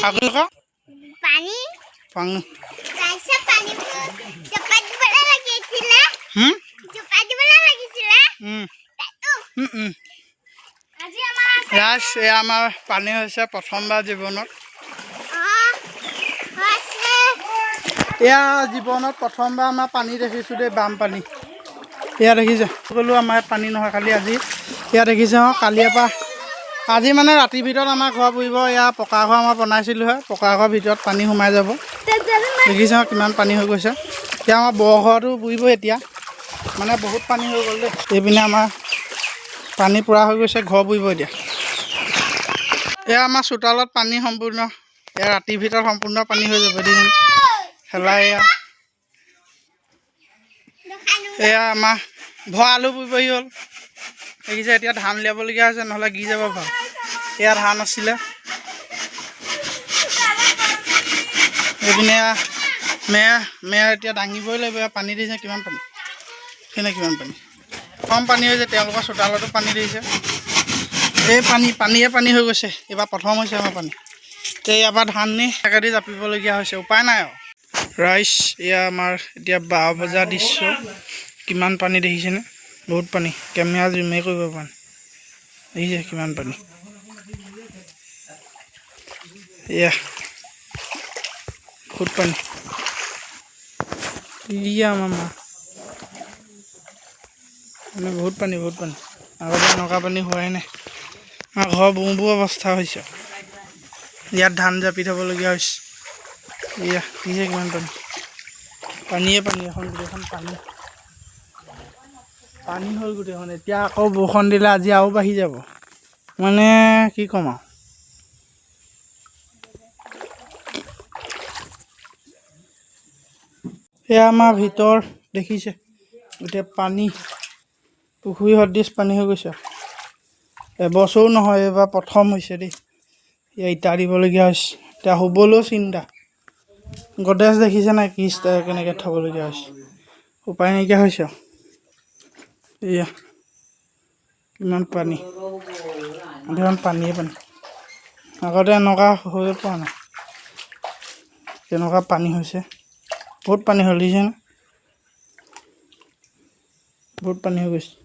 आगे का पानी पानी कैसे पानी चपाती बना लगी थी ना चपाती बना लगी थी ना আজি আমাৰ ৰাজ আমাৰ পানী হৈছে প্ৰথমবাৰ জীৱনত এয়া জীৱনত প্ৰথমবাৰ আমাৰ পানী দেখিছোঁ দেই বানপানী এয়া দেখিছে সকলো আমাৰ পানী নহয় খালি আজি এয়া দেখিছে কালিৰ পৰা আজি মানে ৰাতিৰ ভিতৰত আমাৰ ঘৰ পৰিব এয়া পকা ঘৰ আমাৰ বনাইছিলোঁ পকা ঘৰৰ ভিতৰত পানী সোমাই যাব দেখিছে কিমান পানী হৈ গৈছে এতিয়া আমাৰ বৰঘৰটো বুৰিব এতিয়া মানে বহুত পানী হৈ গ'ল দেই এইপিনে আমাৰ পানী পুৰা হৈ গৈছে ঘৰ বুৰিব এতিয়া এয়া আমাৰ চোতালত পানী সম্পূৰ্ণ এয়া ৰাতিৰ ভিতৰত সম্পূৰ্ণ পানী হৈ যাব দেই হেলাই এয়া আমাৰ ভঁৰালো বুৰিবহি হ'ল দেখিছে এতিয়া ধান উলিয়াবলগীয়া হৈছে নহ'লে গি যাব ভাল এয়া ধান আছিলে এইপিনে মেয়া এতিয়া দাঙিবই লাগিব পানী দিছে কিমান পানী সেইনে কিমান পানী কম পানী হৈছে তেওঁলোকৰ চোতালতো পানী দিছে এই পানীয়ে পানী হৈ গৈছে এইবাৰ প্ৰথম হৈছে আমাৰ পানী তে ইয়াৰ পৰা ধান নি একেদি জাপিবলগীয়া হৈছে উপায় নাই আৰু ৰাইজ এয়া আমাৰ এতিয়া 12 বজাৰ দৃশ্য কিমান পানী দেখিছেনে বহুত পানী কেমেৰা জুমে কৰিব পৰা নাই দেখিছে কিমান পানী এয়া বহুত পানী ইয়া মামা মানে বহুত পানী আগতে এনেকুৱা পানী হোৱাই নাই আমাৰ ঘৰ বুৰ অৱস্থা হৈছে ইয়াত ধান জাপি থ'বলগীয়া হৈছে এয়া দেখিছে কিমান পানী পানী এখন গোটেইখন পানী হ'ল গোটেইখন এতিয়া আকৌ বৰষুণ দিলে আজি আৰু বাঢ়ি যাব মানে কি ক'ম আৰু এয়া আমাৰ ভিতৰ দেখিছে গোটেই পানী পুখুৰী সদৃশ পানী হৈ গৈছে এবছৰো নহয় এইবাৰ প্ৰথম হৈছে দেই এয়া ইটা দিবলগীয়া হৈছে এতিয়া শুবলৈও চিন্তা গডেজ দেখিছে নাই কি কেনেকৈ থ'বলগীয়া হৈছে উপায় নাইকিয়া হৈছে এয়া কিমান পানী পানীয়ে পানী আগতে এনেকুৱা হৈ পোৱা নাই তেনেকুৱা পানী হৈছে বহুত পানী হ'ল দেখিছেনে বহুত পানী হৈ গৈছে